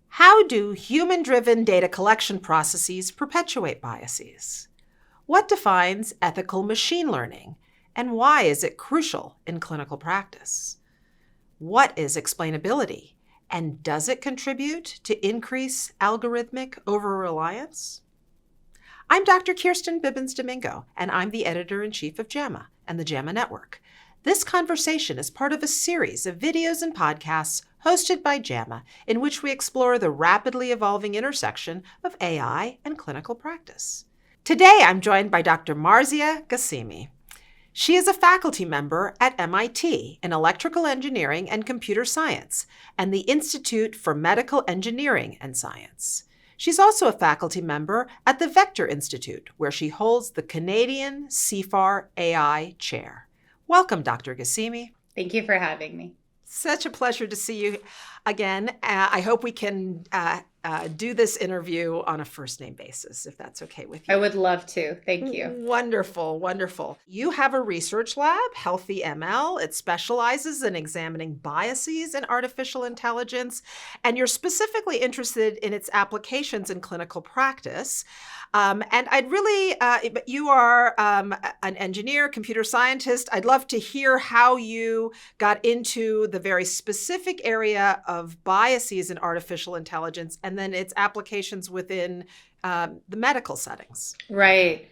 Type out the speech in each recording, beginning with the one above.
How do human-driven data collection processes perpetuate biases? What defines ethical machine learning, and why is it crucial in clinical practice? What is explainability, and does it contribute to increase algorithmic over-reliance? I'm Dr. Kirsten Bibbins-Domingo, and I'm the editor-in-chief of JAMA and the JAMA Network. This conversation is part of a series of videos and podcasts hosted by JAMA, in which we explore the rapidly evolving intersection of AI and clinical practice. Today, I'm joined by Dr. Marzyeh Ghassemi. She is a faculty member at MIT in Electrical Engineering and Computer Science and the Institute for Medical Engineering and Science. She's also a faculty member at the Vector Institute, where she holds the Canadian CFAR AI Chair. Welcome, Dr. Ghassemi. Thank you for having me. Such a pleasure to see you again. I hope we can do this interview on a first-name basis, if that's okay with you. I would love to. Thank you. Wonderful, wonderful. You have a research lab, Healthy ML. It specializes in examining biases in artificial intelligence, and you're specifically interested in its applications in clinical practice. And I'd really, you are an engineer, computer scientist. I'd love to hear how you got into the very specific area of biases in artificial intelligence and then its applications within the medical settings. Right.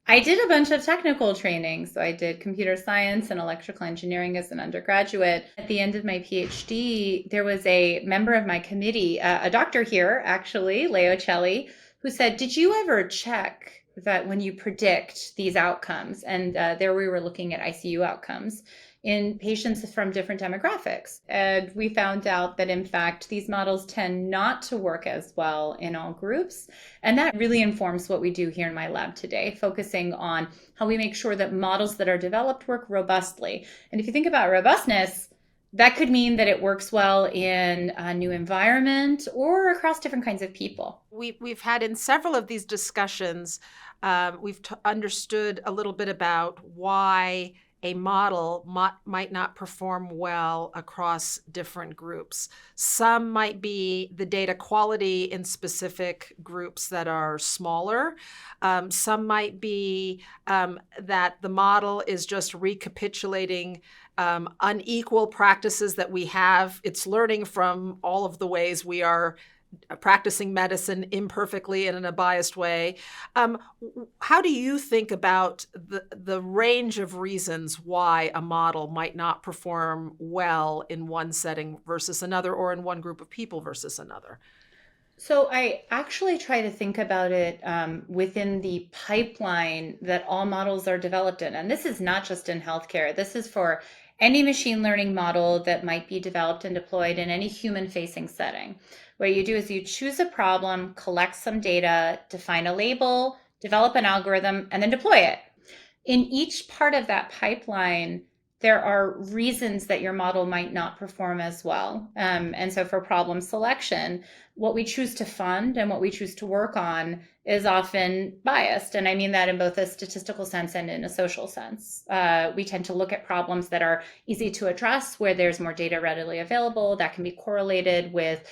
I did a bunch of technical training. So I did computer science and electrical engineering as an undergraduate. At the end of my PhD, there was a member of my committee, a doctor here, actually, Leo Celli, who said, did you ever check that when you predict these outcomes, and there we were looking at ICU outcomes, in patients from different demographics. And we found out that, in fact, these models tend not to work as well in all groups. And that really informs what we do here in my lab today, focusing on how we make sure that models that are developed work robustly. And if you think about robustness, that could mean that it works well in a new environment or across different kinds of people. We've had in several of these discussions, we've understood a little bit about why a model might not perform well across different groups. Some might be the data quality in specific groups that are smaller. Some might be that the model is just recapitulating unequal practices that we have. It's learning from all of the ways we are practicing medicine imperfectly and in a biased way. How do you think about the range of reasons why a model might not perform well in one setting versus another, or in one group of people versus another? So I actually try to think about it within the pipeline that all models are developed in. And this is not just in healthcare. This is for any machine learning model that might be developed and deployed in any human-facing setting. What you do is you choose a problem, collect some data, define a label, develop an algorithm, and then deploy it. In each part of that pipeline, there are reasons that your model might not perform as well. And so for problem selection, what we choose to fund and what we choose to work on is often biased. And I mean that in both a statistical sense and in a social sense. We tend to look at problems that are easy to address, where there's more data readily available that can be correlated with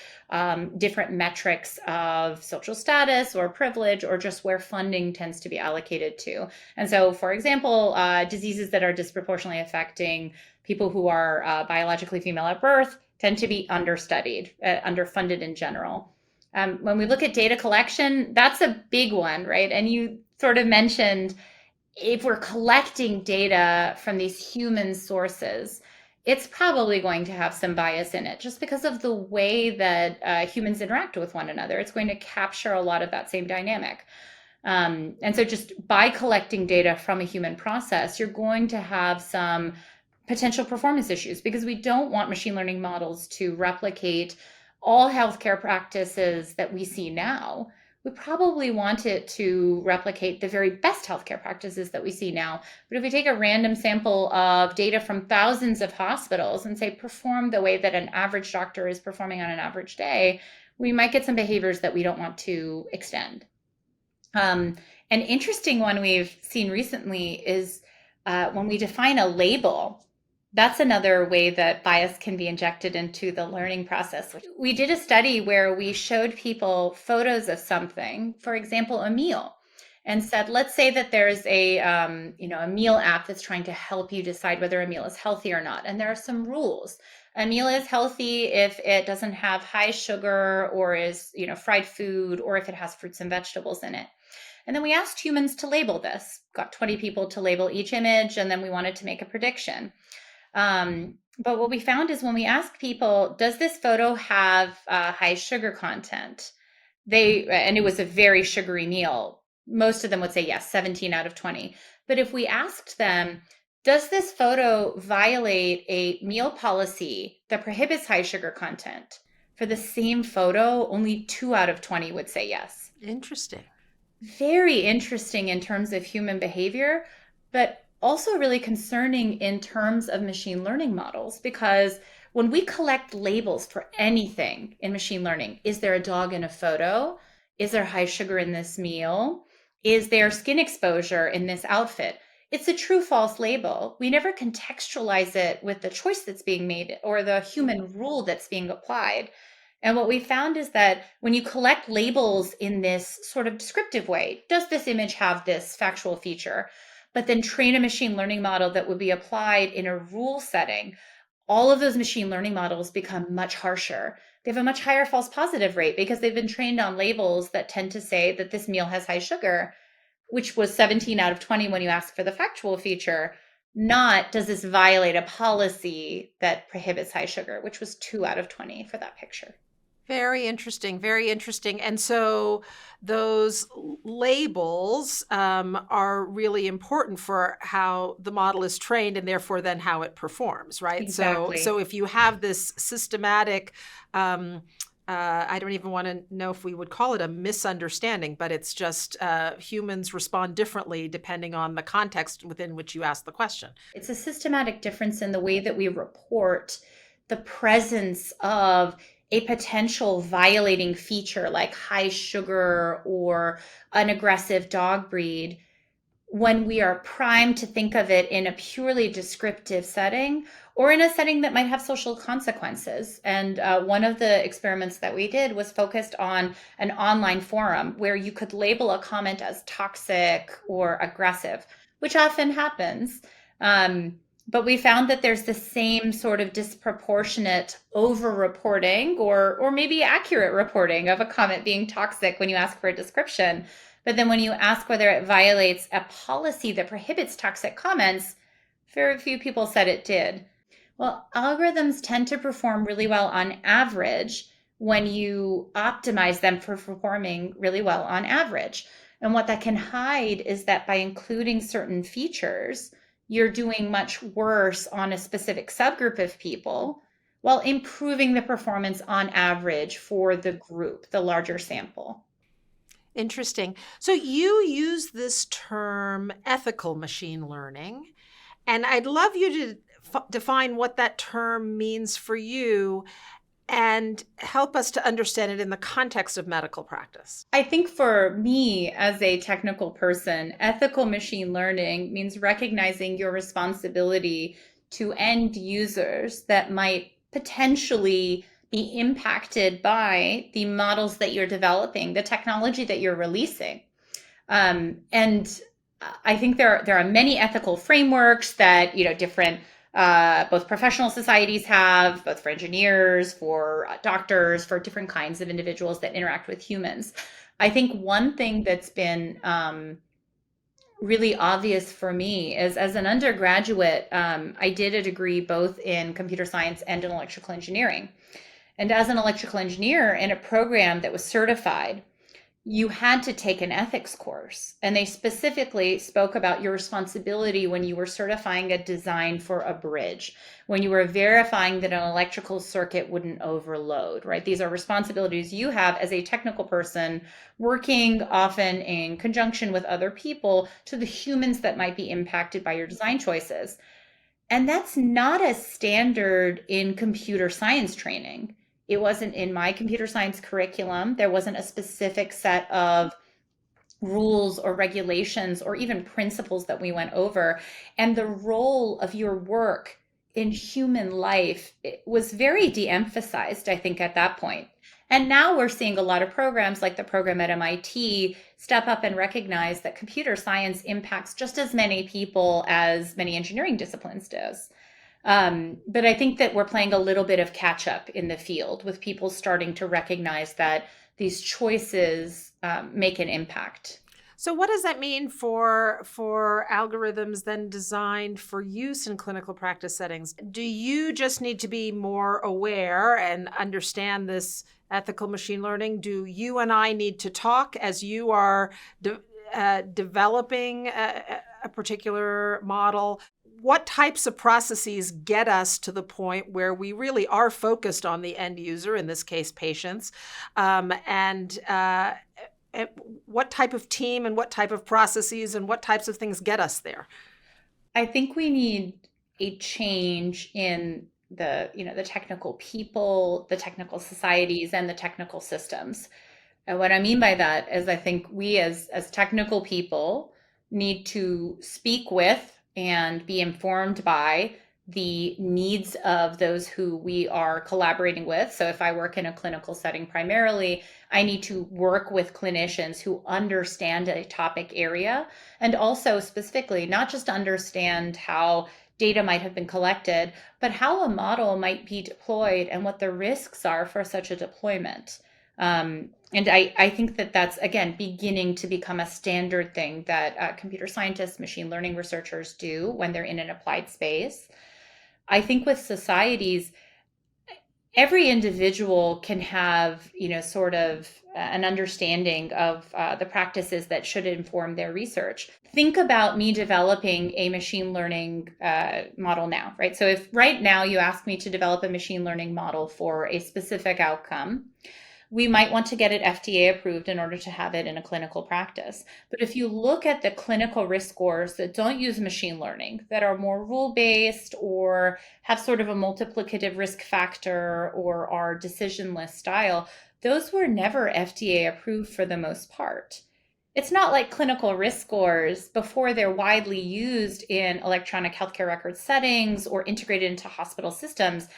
different metrics of social status or privilege, or just where funding tends to be allocated to. And so, for example, diseases that are disproportionately affecting people who are biologically female at birth tend to be understudied, underfunded in general. When we look at data collection, that's a big one, right? And you sort of mentioned, if we're collecting data from these human sources, it's probably going to have some bias in it just because of the way that humans interact with one another. It's going to capture a lot of that same dynamic. And so just by collecting data from a human process, you're going to have some potential performance issues, because we don't want machine learning models to replicate all healthcare practices that we see now. We probably want it to replicate the very best healthcare practices that we see now. But if we take a random sample of data from thousands of hospitals and say, perform the way that an average doctor is performing on an average day, we might get some behaviors that we don't want to extend. An interesting one we've seen recently is when we define a label, that's another way that bias can be injected into the learning process. We did a study where we showed people photos of something, for example, a meal, and said, let's say that there's a meal app that's trying to help you decide whether a meal is healthy or not. And there are some rules. A meal is healthy if it doesn't have high sugar or is, fried food, or if it has fruits and vegetables in it. And then we asked humans to label this, got 20 people to label each image, and then we wanted to make a prediction. But what we found is when we ask people, does this photo have high sugar content? And it was a very sugary meal. Most of them would say yes, 17 out of 20. But if we asked them, does this photo violate a meal policy that prohibits high sugar content? For the same photo, only 2 out of 20 would say yes. Interesting. Very interesting in terms of human behavior, but also really concerning in terms of machine learning models, because when we collect labels for anything in machine learning, is there a dog in a photo? Is there high sugar in this meal? Is there skin exposure in this outfit? It's a true false label. We never contextualize it with the choice that's being made or the human rule that's being applied. And what we found is that when you collect labels in this sort of descriptive way, does this image have this factual feature? But then train a machine learning model that would be applied in a rule setting, all of those machine learning models become much harsher. They have a much higher false positive rate because they've been trained on labels that tend to say that this meal has high sugar, which was 17 out of 20 when you ask for the factual feature, not does this violate a policy that prohibits high sugar, which was 2 out of 20 for that picture. Very interesting, very interesting. And so those labels are really important for how the model is trained and therefore then how it performs, right? Exactly. So if you have this systematic, I don't even want to know if we would call it a misunderstanding, but it's just humans respond differently depending on the context within which you ask the question. It's a systematic difference in the way that we report the presence of a potential violating feature like high sugar or an aggressive dog breed when we are primed to think of it in a purely descriptive setting or in a setting that might have social consequences. And one of the experiments that we did was focused on an online forum where you could label a comment as toxic or aggressive, which often happens. But we found that there's the same sort of disproportionate over-reporting or maybe accurate reporting of a comment being toxic when you ask for a description. But then when you ask whether it violates a policy that prohibits toxic comments, very few people said it did. Well, algorithms tend to perform really well on average when you optimize them for performing really well on average. And what that can hide is that by including certain features, you're doing much worse on a specific subgroup of people while improving the performance on average for the group, the larger sample. Interesting. So you use this term ethical machine learning, and I'd love you to define what that term means for you and help us to understand it in the context of medical practice. I think for me as a technical person, ethical machine learning means recognizing your responsibility to end users that might potentially be impacted by the models that you're developing, the technology that you're releasing. And I think there are many ethical frameworks that, different both professional societies have, both for engineers, for doctors, for different kinds of individuals that interact with humans. I think one thing that's been really obvious for me is as an undergraduate, I did a degree both in computer science and in electrical engineering. And as an electrical engineer in a program that was certified, you had to take an ethics course. And they specifically spoke about your responsibility when you were certifying a design for a bridge, when you were verifying that an electrical circuit wouldn't overload, right? These are responsibilities you have as a technical person working often in conjunction with other people to the humans that might be impacted by your design choices. And that's not a standard in computer science training. It wasn't in my computer science curriculum. There wasn't a specific set of rules or regulations or even principles that we went over. And the role of your work in human life was very de-emphasized, I think, at that point. And now we're seeing a lot of programs like the program at MIT step up and recognize that computer science impacts just as many people as many engineering disciplines does. But I think that we're playing a little bit of catch up in the field with people starting to recognize that these choices make an impact. So what does that mean for algorithms then designed for use in clinical practice settings? Do you just need to be more aware and understand this ethical machine learning? Do you and I need to talk as you are developing a particular model? What types of processes get us to the point where we really are focused on the end user, in this case, patients, and what type of team and what type of processes and what types of things get us there? I think we need a change in the technical people, the technical societies, and the technical systems. And what I mean by that is I think we as technical people need to speak with and be informed by the needs of those who we are collaborating with. So if I work in a clinical setting primarily, I need to work with clinicians who understand a topic area, and also specifically not just understand how data might have been collected, but how a model might be deployed and what the risks are for such a deployment. And I think that that's, again, beginning to become a standard thing that computer scientists, machine learning researchers do when they're in an applied space. I think with societies, every individual can have, sort of an understanding of the practices that should inform their research. Think about me developing a machine learning model now, right? So if right now you ask me to develop a machine learning model for a specific outcome, we might want to get it FDA approved in order to have it in a clinical practice. But if you look at the clinical risk scores that don't use machine learning, that are more rule-based or have sort of a multiplicative risk factor or are decision list style, those were never FDA approved for the most part. It's not like clinical risk scores, before they're widely used in electronic healthcare record settings or integrated into hospital systems,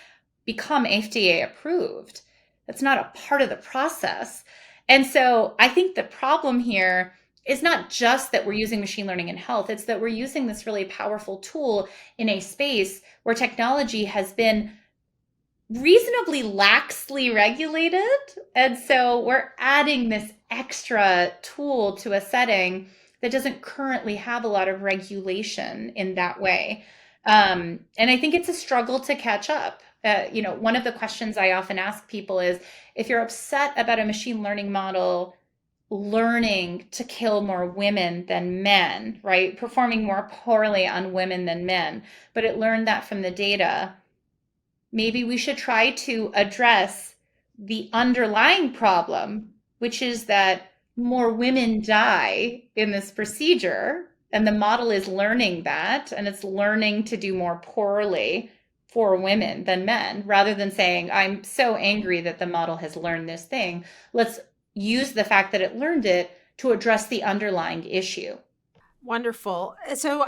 become FDA approved. That's not a part of the process. And so I think the problem here is not just that we're using machine learning in health, it's that we're using this really powerful tool in a space where technology has been reasonably laxly regulated. And so we're adding this extra tool to a setting that doesn't currently have a lot of regulation in that way. And I think it's a struggle to catch up. One of the questions I often ask people is, if you're upset about a machine learning model learning to kill more women than men, right? Performing more poorly on women than men, but it learned that from the data, maybe we should try to address the underlying problem, which is that more women die in this procedure, and the model is learning that, and it's learning to do more poorly for women than men, rather than saying, I'm so angry that the model has learned this thing. Let's use the fact that it learned it to address the underlying issue. Wonderful. So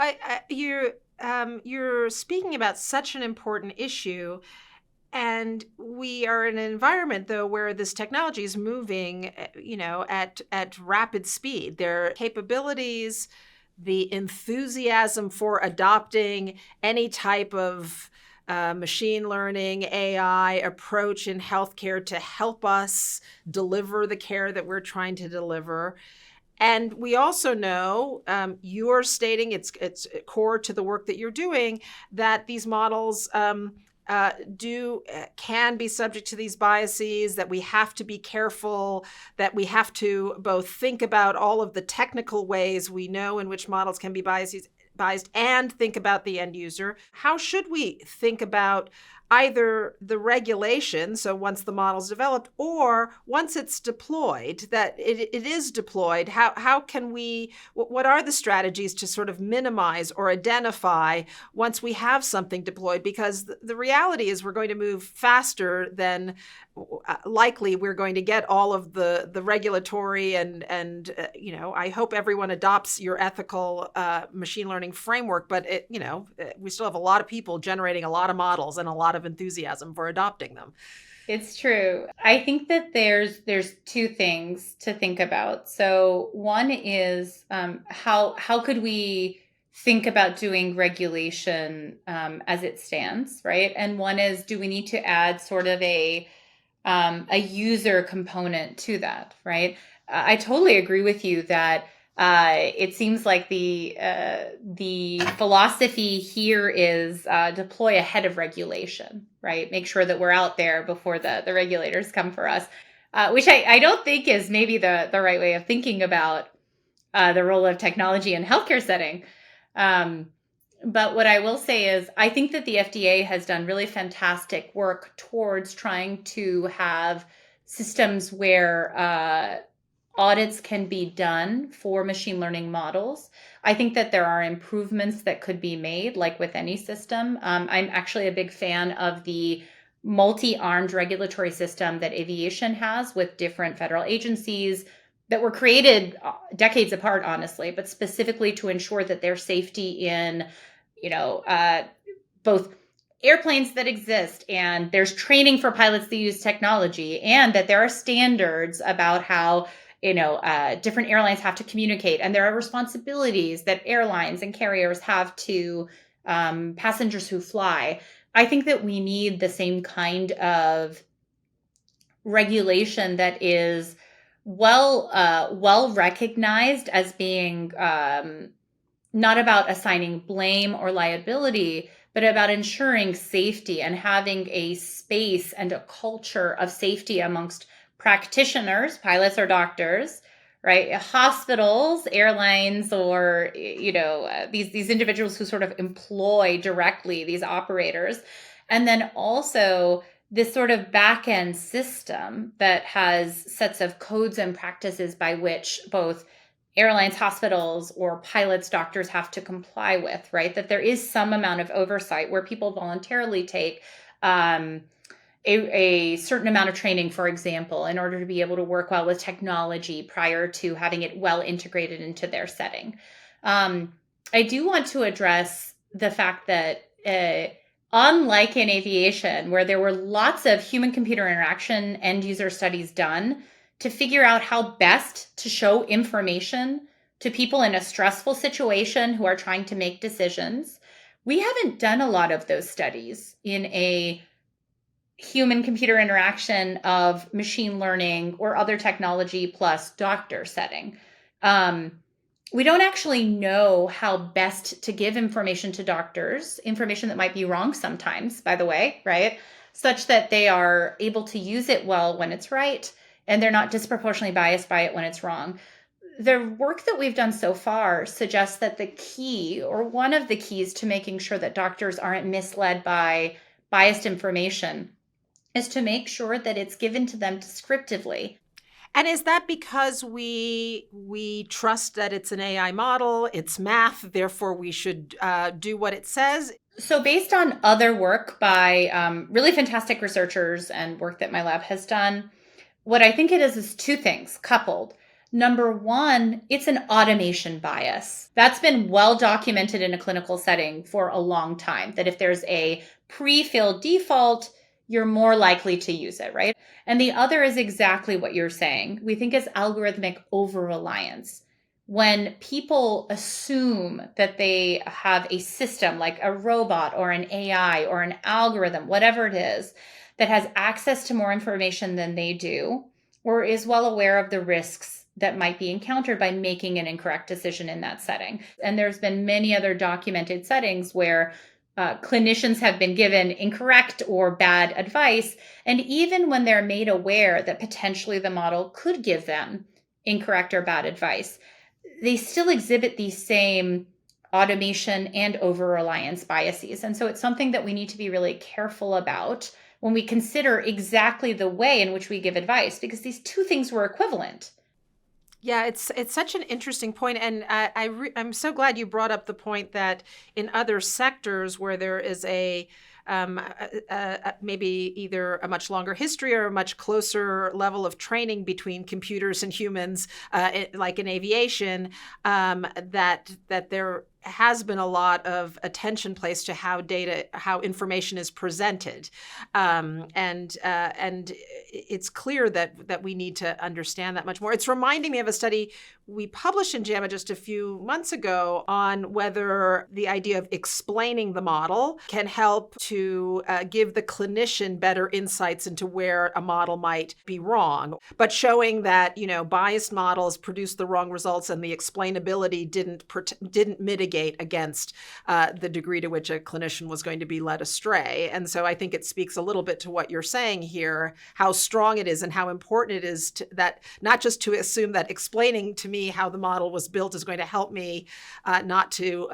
you're speaking about such an important issue, and we are in an environment, though, where this technology is moving, at rapid speed. Their capabilities, the enthusiasm for adopting any type of machine learning, AI approach in healthcare to help us deliver the care that we're trying to deliver. And we also know, you're stating it's core to the work that you're doing, that these models can be subject to these biases, that we have to be careful, that we have to both think about all of the technical ways we know in which models can be biased and think about the end user. How should we think about either the regulation, so once the model's developed, or once it's deployed, that it is deployed, how can we, what are the strategies to sort of minimize or identify once we have something deployed? Because the reality is we're going to move faster than likely we're going to get all of the regulatory and I hope everyone adopts your ethical machine learning framework, but we still have a lot of people generating a lot of models and a lot of enthusiasm for adopting them. It's true. I think that there's two things to think about. So one is how could we think about doing regulation as it stands, right? And one is, do we need to add sort of a user component to that, right? I totally agree with you that it seems like the philosophy here is deploy ahead of regulation, right? Make sure that we're out there before the regulators come for us, which I don't think is maybe the right way of thinking about the role of technology in healthcare setting. But what I will say is I think that the FDA has done really fantastic work towards trying to have systems where audits can be done for machine learning models. I think that there are improvements that could be made, like with any system. I'm actually a big fan of the multi-armed regulatory system that aviation has with different federal agencies that were created decades apart, honestly, but specifically to ensure that their safety in, both airplanes that exist, and there's training for pilots that use technology, and that there are standards about how different airlines have to communicate, and there are responsibilities that airlines and carriers have to passengers who fly. I think that we need the same kind of regulation that is well recognized as being not about assigning blame or liability, but about ensuring safety and having a space and a culture of safety amongst practitioners, pilots or doctors, right? Hospitals, airlines, or these individuals who sort of employ directly these operators, and then also this sort of back-end system that has sets of codes and practices by which both airlines, hospitals, or pilots, doctors have to comply with, right? That there is some amount of oversight where people voluntarily take a certain amount of training, for example, in order to be able to work well with technology prior to having it well integrated into their setting. I do want to address the fact that unlike in aviation, where there were lots of human-computer interaction end user studies done to figure out how best to show information to people in a stressful situation who are trying to make decisions, we haven't done a lot of those studies in a human-computer interaction of machine learning or other technology plus doctor setting. We don't actually know how best to give information to doctors, information that might be wrong sometimes, by the way, right? Such that they are able to use it well when it's right, and they're not disproportionately biased by it when it's wrong. The work that we've done so far suggests that the key, or one of the keys to making sure that doctors aren't misled by biased information, is to make sure that it's given to them descriptively. And is that because we trust that it's an AI model, it's math, therefore we should do what it says? So based on other work by really fantastic researchers and work that my lab has done, what I think it is two things coupled. Number one, it's an automation bias. That's been well documented in a clinical setting for a long time, that if there's a pre-filled default, you're more likely to use it, right? And the other is exactly what you're saying. We think it's algorithmic over-reliance. When people assume that they have a system like a robot or an AI or an algorithm, whatever it is, that has access to more information than they do, or is well aware of the risks that might be encountered by making an incorrect decision in that setting. And there's been many other documented settings where clinicians have been given incorrect or bad advice. And even when they're made aware that potentially the model could give them incorrect or bad advice, they still exhibit these same automation and over-reliance biases. And so it's something that we need to be really careful about when we consider exactly the way in which we give advice, because these two things were equivalent. Yeah, it's such an interesting point, and I'm so glad you brought up the point that in other sectors where there is a maybe either a much longer history or a much closer level of training between computers and humans, like in aviation, that there has been a lot of attention placed to how information is presented, and it's clear that we need to understand that much more. It's reminding me of a study we published in JAMA just a few months ago on whether the idea of explaining the model can help to give the clinician better insights into where a model might be wrong, but showing that, biased models produce the wrong results and the explainability didn't mitigate against the degree to which a clinician was going to be led astray. And so I think it speaks a little bit to what you're saying here, how strong it is and how important it is that not just to assume that explaining to me how the model was built is going to help me not to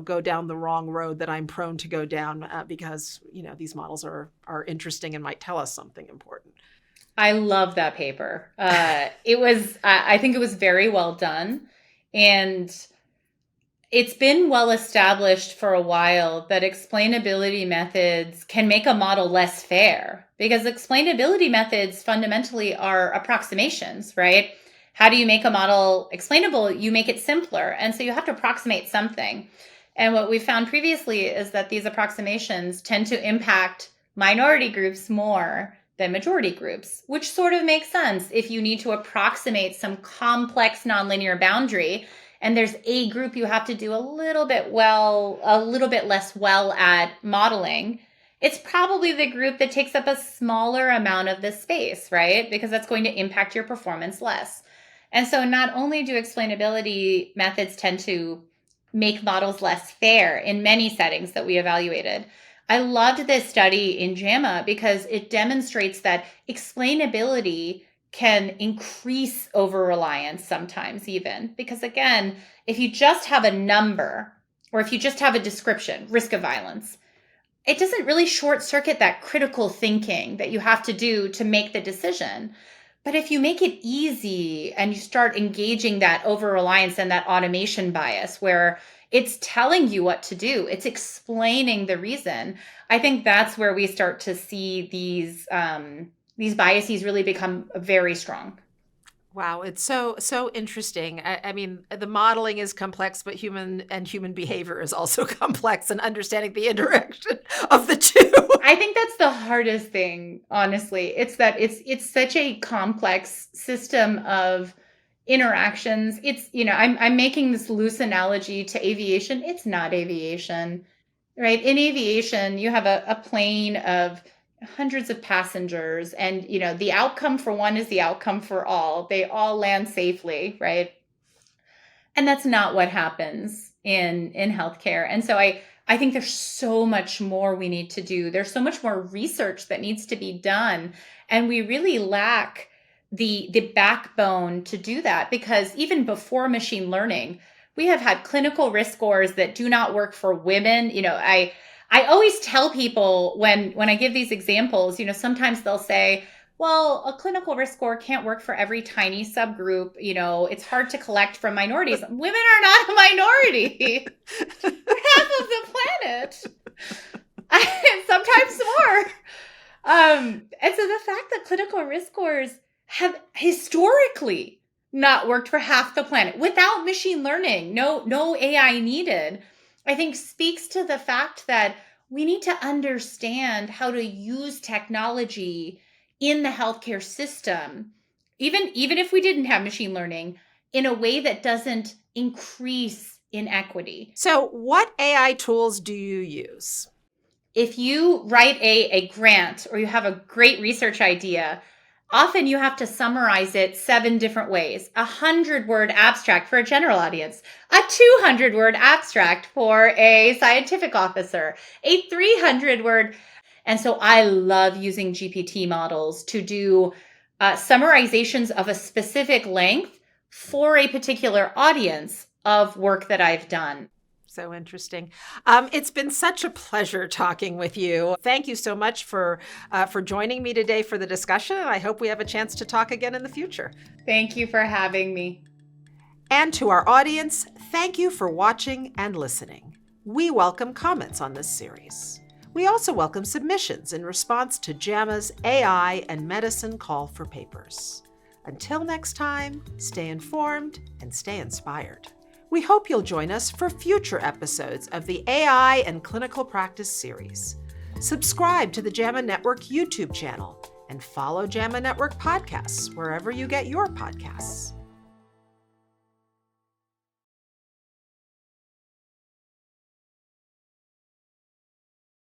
go down the wrong road that I'm prone to go down because these models are interesting and might tell us something important. I love that paper. I think it was very well done, and it's been well established for a while that explainability methods can make a model less fair, because explainability methods fundamentally are approximations, right? How do you make a model explainable? You make it simpler. And so you have to approximate something. And what we found previously is that these approximations tend to impact minority groups more than majority groups, which sort of makes sense if you need to approximate some complex nonlinear boundary. And there's a group you have to do a little bit less well at modeling. It's probably the group that takes up a smaller amount of the space, right? Because that's going to impact your performance less. And so not only do explainability methods tend to make models less fair in many settings that we evaluated, I loved this study in JAMA because it demonstrates that explainability can increase over-reliance sometimes even. Because again, if you just have a number or if you just have a description, risk of violence, it doesn't really short-circuit that critical thinking that you have to do to make the decision. But if you make it easy and you start engaging that over-reliance and that automation bias where it's telling you what to do, it's explaining the reason, I think that's where we start to see these biases really become very strong. Wow, it's so interesting. I mean, the modeling is complex, but human behavior is also complex, and understanding the interaction of the two. I think that's the hardest thing, honestly. It's that it's such a complex system of interactions. It's, I'm making this loose analogy to aviation. It's not aviation, right? In aviation, you have a plane of hundreds of passengers, and the outcome for one is the outcome for all. They all land safely, right? And that's not what happens in healthcare. And so I think there's so much more we need to do. There's so much more research that needs to be done, and we really lack the backbone to do that, because even before machine learning, we have had clinical risk scores that do not work for women. I always tell people when I give these examples, sometimes they'll say, well, a clinical risk score can't work for every tiny subgroup. It's hard to collect from minorities. Women are not a minority. They're half of the planet. Sometimes more. And so the fact that clinical risk scores have historically not worked for half the planet without machine learning, no AI needed, I think speaks to the fact that we need to understand how to use technology in the healthcare system, even if we didn't have machine learning, in a way that doesn't increase inequity. So what AI tools do you use? If you write a grant or you have a great research idea, often you have to summarize it 7 different ways. 100-word abstract for a general audience, a 200-word abstract for a scientific officer, a 300-word. And so I love using GPT models to do summarizations of a specific length for a particular audience of work that I've done. So interesting. It's been such a pleasure talking with you. Thank you so much for joining me today for the discussion, and I hope we have a chance to talk again in the future. Thank you for having me. And to our audience, thank you for watching and listening. We welcome comments on this series. We also welcome submissions in response to JAMA's AI and medicine call for papers. Until next time, stay informed and stay inspired. We hope you'll join us for future episodes of the AI and Clinical Practice series. Subscribe to the JAMA Network YouTube channel and follow JAMA Network podcasts wherever you get your podcasts.